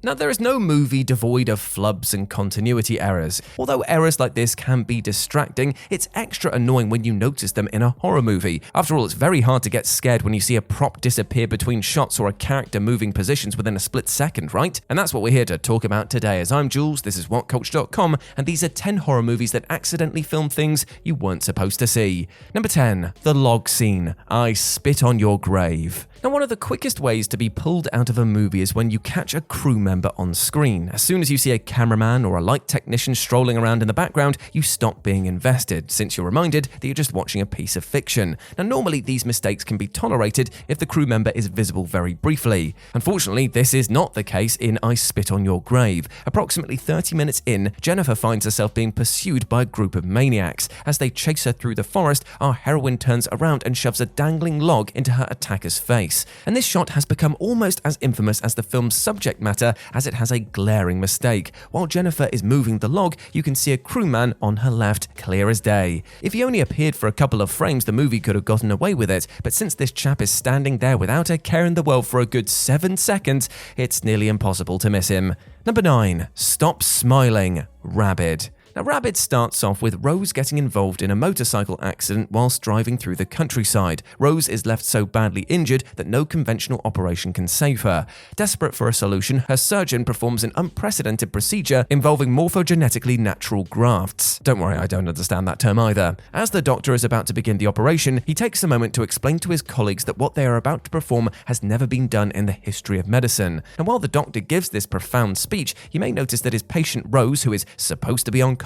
Now, there is no movie devoid of flubs and continuity errors. Although errors like this can be distracting, it's extra annoying when you notice them in a horror movie. After all, it's very hard to get scared when you see a prop disappear between shots or a character moving positions within a split second, right? And that's what we're here to talk about today. As I'm Jules, this is WhatCulture.com, and these are 10 horror movies that accidentally film things you weren't supposed to see. Number 10, the log scene. I spit on your grave. Now, one of the quickest ways to be pulled out of a movie is when you catch a crew member on screen. As soon as you see a cameraman or a light technician strolling around in the background, you stop being invested, since you're reminded that you're just watching a piece of fiction. Now, normally these mistakes can be tolerated if the crew member is visible very briefly. Unfortunately, this is not the case in I Spit on Your Grave. Approximately 30 minutes in, Jennifer finds herself being pursued by a group of maniacs. As they chase her through the forest, our heroine turns around and shoves a dangling log into her attacker's face. And this shot has become almost as infamous as the film's subject matter, as it has a glaring mistake. While Jennifer is moving the log, you can see a crewman on her left, clear as day. If he only appeared for a couple of frames, the movie could have gotten away with it, but since this chap is standing there without a care in the world for a good 7 seconds, it's nearly impossible to miss him. Number 9, Stop Smiling, RABID. Now, RABID starts off with Rose getting involved in a motorcycle accident whilst driving through the countryside. Rose is left so badly injured that no conventional operation can save her. Desperate for a solution, her surgeon performs an unprecedented procedure involving morphogenetically natural grafts. Don't worry, I don't understand that term either. As the doctor is about to begin the operation, he takes a moment to explain to his colleagues that what they are about to perform has never been done in the history of medicine. And while the doctor gives this profound speech, you may notice that his patient Rose, who is supposed to be unconscious,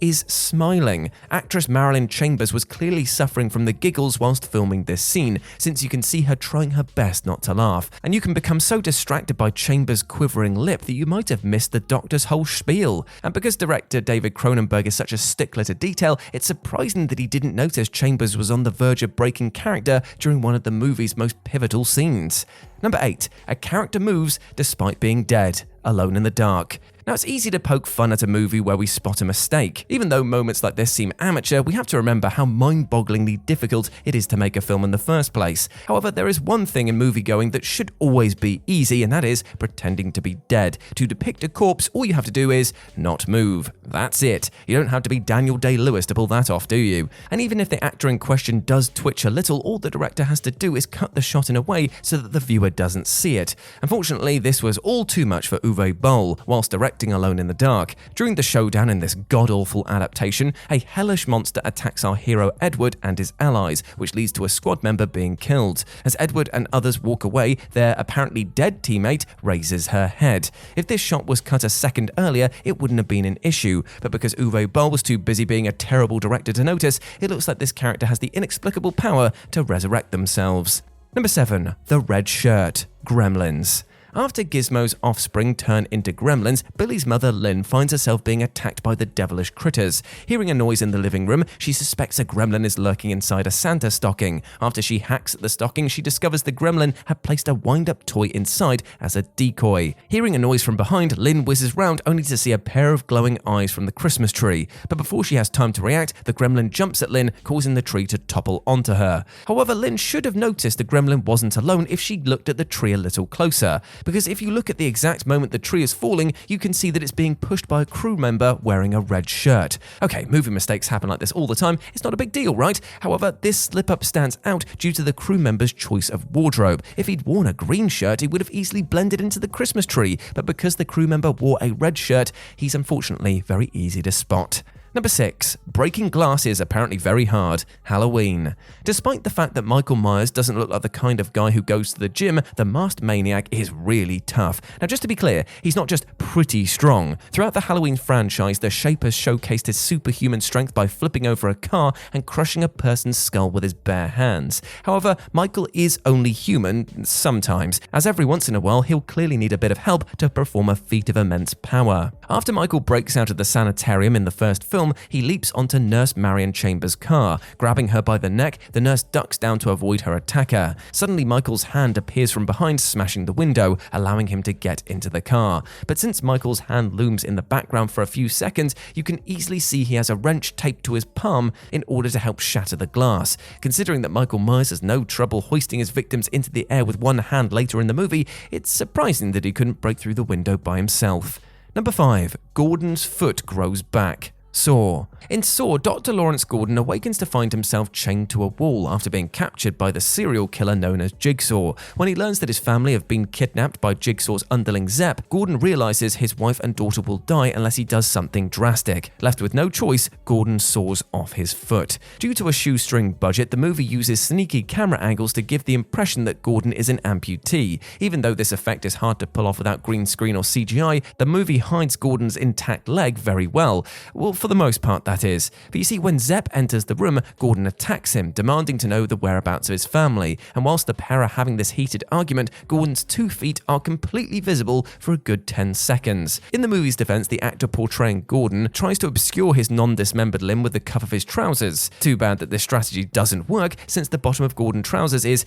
is smiling. Actress Marilyn Chambers was clearly suffering from the giggles whilst filming this scene, since you can see her trying her best not to laugh. And you can become so distracted by Chambers' quivering lip that you might have missed the doctor's whole spiel. And because director David Cronenberg is such a stickler to detail, it's surprising that he didn't notice Chambers was on the verge of breaking character during one of the movie's most pivotal scenes. Number 8, a character moves despite being dead, Alone in the Dark. Now, it's easy to poke fun at a movie where we spot a mistake. Even though moments like this seem amateur, we have to remember how mind-bogglingly difficult it is to make a film in the first place. However, there is one thing in moviegoing that should always be easy, and that is pretending to be dead. To depict a corpse, all you have to do is not move. That's it. You don't have to be Daniel Day-Lewis to pull that off, do you? And even if the actor in question does twitch a little, all the director has to do is cut the shot in a way so that the viewer doesn't see it. Unfortunately, this was all too much for Uwe Boll, whilst directing Alone in the Dark. During the showdown in this god-awful adaptation, a hellish monster attacks our hero Edward and his allies, which leads to a squad member being killed. As Edward and others walk away, their apparently dead teammate raises her head. If this shot was cut a second earlier, it wouldn't have been an issue, but because Uwe Boll was too busy being a terrible director to notice, it looks like this character has the inexplicable power to resurrect themselves. Number 7, the red shirt, Gremlins. After Gizmo's offspring turn into gremlins, Billy's mother Lynn finds herself being attacked by the devilish critters. Hearing a noise in the living room, she suspects a gremlin is lurking inside a Santa stocking. After she hacks at the stocking, she discovers the gremlin had placed a wind-up toy inside as a decoy. Hearing a noise from behind, Lynn whizzes round only to see a pair of glowing eyes from the Christmas tree. But before she has time to react, the gremlin jumps at Lynn, causing the tree to topple onto her. However, Lynn should have noticed the gremlin wasn't alone if she looked at the tree a little closer. Because if you look at the exact moment the tree is falling, you can see that it's being pushed by a crew member wearing a red shirt. Okay, movie mistakes happen like this all the time, it's not a big deal, right? However, this slip-up stands out due to the crew member's choice of wardrobe. If he'd worn a green shirt, he would have easily blended into the Christmas tree, but because the crew member wore a red shirt, he's unfortunately very easy to spot. Number 6, breaking glass is apparently very hard, Halloween. Despite the fact that Michael Myers doesn't look like the kind of guy who goes to the gym, the masked maniac is really tough. Now, just to be clear, he's not just pretty strong. Throughout the Halloween franchise, the Shape has showcased his superhuman strength by flipping over a car and crushing a person's skull with his bare hands. However, Michael is only human sometimes, as every once in a while he'll clearly need a bit of help to perform a feat of immense power. After Michael breaks out of the sanitarium in the first film, film, he leaps onto Nurse Marion Chambers' car. Grabbing her by the neck, the nurse ducks down to avoid her attacker. Suddenly, Michael's hand appears from behind, smashing the window, allowing him to get into the car. But since Michael's hand looms in the background for a few seconds, you can easily see he has a wrench taped to his palm in order to help shatter the glass. Considering that Michael Myers has no trouble hoisting his victims into the air with one hand later in the movie, it's surprising that he couldn't break through the window by himself. Number 5. Gordon's foot grows back. Saw. In Saw, Dr. Lawrence Gordon awakens to find himself chained to a wall after being captured by the serial killer known as Jigsaw. When he learns that his family have been kidnapped by Jigsaw's underling Zepp, Gordon realizes his wife and daughter will die unless he does something drastic. Left with no choice, Gordon saws off his foot. Due to a shoestring budget, the movie uses sneaky camera angles to give the impression that Gordon is an amputee. Even though this effect is hard to pull off without green screen or CGI, the movie hides Gordon's intact leg very well. Well, for the most part, that is. But you see, when Zepp enters the room, Gordon attacks him, demanding to know the whereabouts of his family. And whilst the pair are having this heated argument, Gordon's 2 feet are completely visible for a good 10 seconds. In the movie's defense, the actor portraying Gordon tries to obscure his non-dismembered limb with the cuff of his trousers. Too bad that this strategy doesn't work, since the bottom of Gordon's trousers is,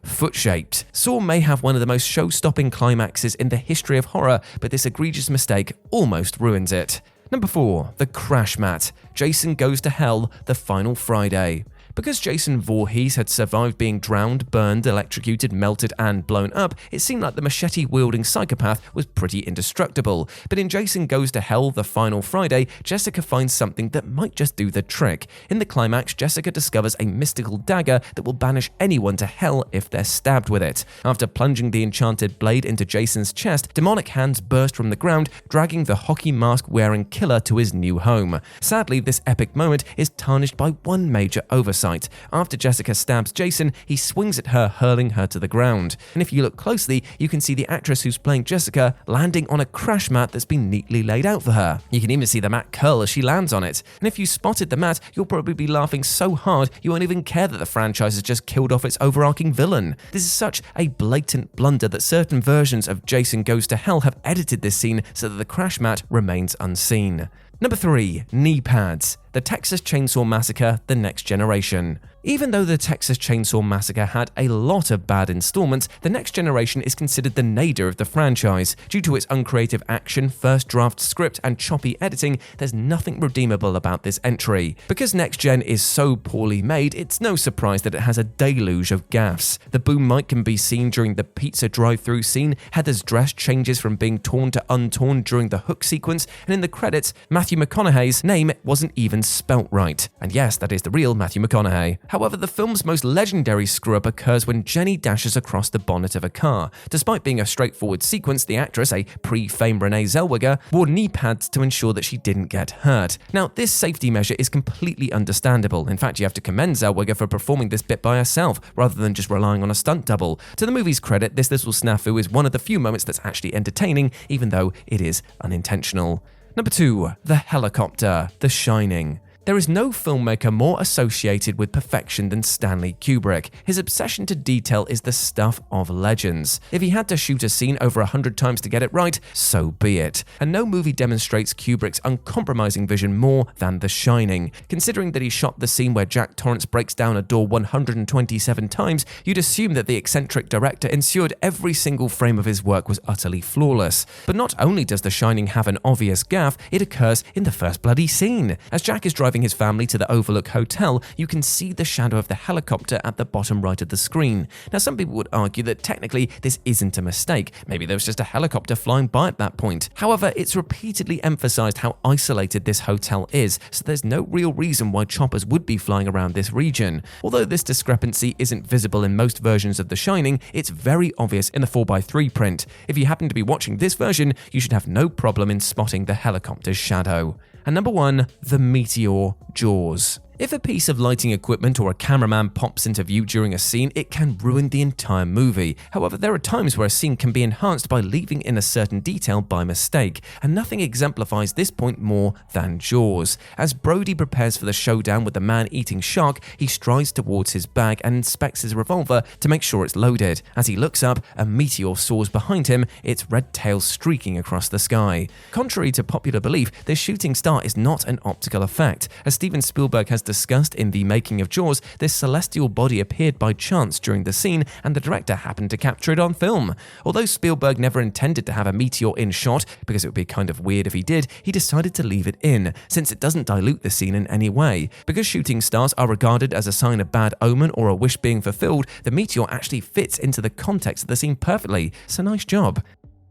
foot-shaped. Saw may have one of the most show-stopping climaxes in the history of horror, but this egregious mistake almost ruins it. Number 4. The Crash Mat. Jason Goes to Hell, The Final Friday. Because Jason Voorhees had survived being drowned, burned, electrocuted, melted, and blown up, it seemed like the machete-wielding psychopath was pretty indestructible. But in Jason Goes to Hell, The Final Friday, Jessica finds something that might just do the trick. In the climax, Jessica discovers a mystical dagger that will banish anyone to hell if they're stabbed with it. After plunging the enchanted blade into Jason's chest, demonic hands burst from the ground, dragging the hockey mask-wearing killer to his new home. Sadly, this epic moment is tarnished by one major oversight. After Jessica stabs Jason, he swings at her, hurling her to the ground. And if you look closely, you can see the actress who's playing Jessica landing on a crash mat that's been neatly laid out for her. You can even see the mat curl as she lands on it. And if you spotted the mat, you'll probably be laughing so hard you won't even care that the franchise has just killed off its overarching villain. This is such a blatant blunder that certain versions of Jason Goes to Hell have edited this scene so that the crash mat remains unseen. Number 3. Knee pads. The Texas Chainsaw Massacre: The Next Generation. Even though the Texas Chainsaw Massacre had a lot of bad installments, The Next Generation is considered the nadir of the franchise. Due to its uncreative action, first draft script, and choppy editing, there's nothing redeemable about this entry. Because Next Gen is so poorly made, it's no surprise that it has a deluge of gaffes. The boom mic can be seen during the pizza drive-thru scene, Heather's dress changes from being torn to untorn during the hook sequence, and in the credits, Matthew McConaughey's name wasn't even spelt right. And yes, that is the real Matthew McConaughey. However, the film's most legendary screw-up occurs when Jenny dashes across the bonnet of a car. Despite being a straightforward sequence, the actress, a pre-fame Renee Zellweger, wore knee pads to ensure that she didn't get hurt. Now, this safety measure is completely understandable. In fact, you have to commend Zellweger for performing this bit by herself, rather than just relying on a stunt double. To the movie's credit, this little snafu is one of the few moments that's actually entertaining, even though it is unintentional. Number 2. The Helicopter: The Shining. There is no filmmaker more associated with perfection than Stanley Kubrick. His obsession to detail is the stuff of legends. If he had to shoot a scene over 100 times to get it right, so be it. And no movie demonstrates Kubrick's uncompromising vision more than The Shining. Considering that he shot the scene where Jack Torrance breaks down a door 127 times, you'd assume that the eccentric director ensured every single frame of his work was utterly flawless. But not only does The Shining have an obvious gaffe, it occurs in the first bloody scene. As Jack is driving his family to the Overlook Hotel, you can see the shadow of the helicopter at the bottom right of the screen. Now, some people would argue that technically this isn't a mistake. Maybe there was just a helicopter flying by at that point. However, it's repeatedly emphasized how isolated this hotel is, so there's no real reason why choppers would be flying around this region. Although this discrepancy isn't visible in most versions of The Shining, it's very obvious in the 4:3 print. If you happen to be watching this version, you should have no problem in spotting the helicopter's shadow. And number 1, the Meteor: Jaws. If a piece of lighting equipment or a cameraman pops into view during a scene, it can ruin the entire movie. However, there are times where a scene can be enhanced by leaving in a certain detail by mistake, and nothing exemplifies this point more than Jaws. As Brody prepares for the showdown with the man-eating shark, he strides towards his bag and inspects his revolver to make sure it's loaded. As he looks up, a meteor soars behind him, its red tail streaking across the sky. Contrary to popular belief, this shooting star is not an optical effect. As Steven Spielberg has discussed in The Making of Jaws, this celestial body appeared by chance during the scene, and the director happened to capture it on film. Although Spielberg never intended to have a meteor in shot, because it would be kind of weird if he did, he decided to leave it in, since it doesn't dilute the scene in any way. Because shooting stars are regarded as a sign of bad omen or a wish being fulfilled, the meteor actually fits into the context of the scene perfectly, so nice job.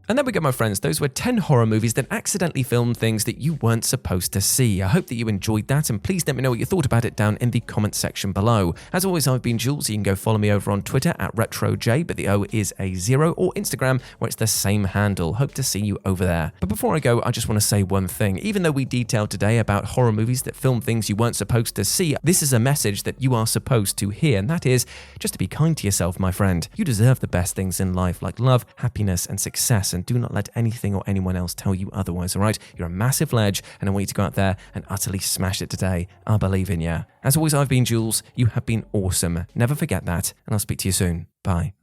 And there we go, my friends. Those were 10 horror movies that accidentally filmed things that you weren't supposed to see. I hope that you enjoyed that, and please let me know what you thought about it down in the comment section below. As always, I've been Jules. You can go follow me over on Twitter at RetroJ, but the O is a 0, or Instagram, where it's the same handle. Hope to see you over there. But before I go, I just want to say one thing. Even though we detailed today about horror movies that film things you weren't supposed to see, this is a message that you are supposed to hear, and that is just to be kind to yourself, my friend. You deserve the best things in life, like love, happiness, and success, and do not let anything or anyone else tell you otherwise, alright? You're a massive ledge, and I want you to go out there and utterly smash it today. I believe in you. As always, I've been Jules. You have been awesome. Never forget that, and I'll speak to you soon. Bye.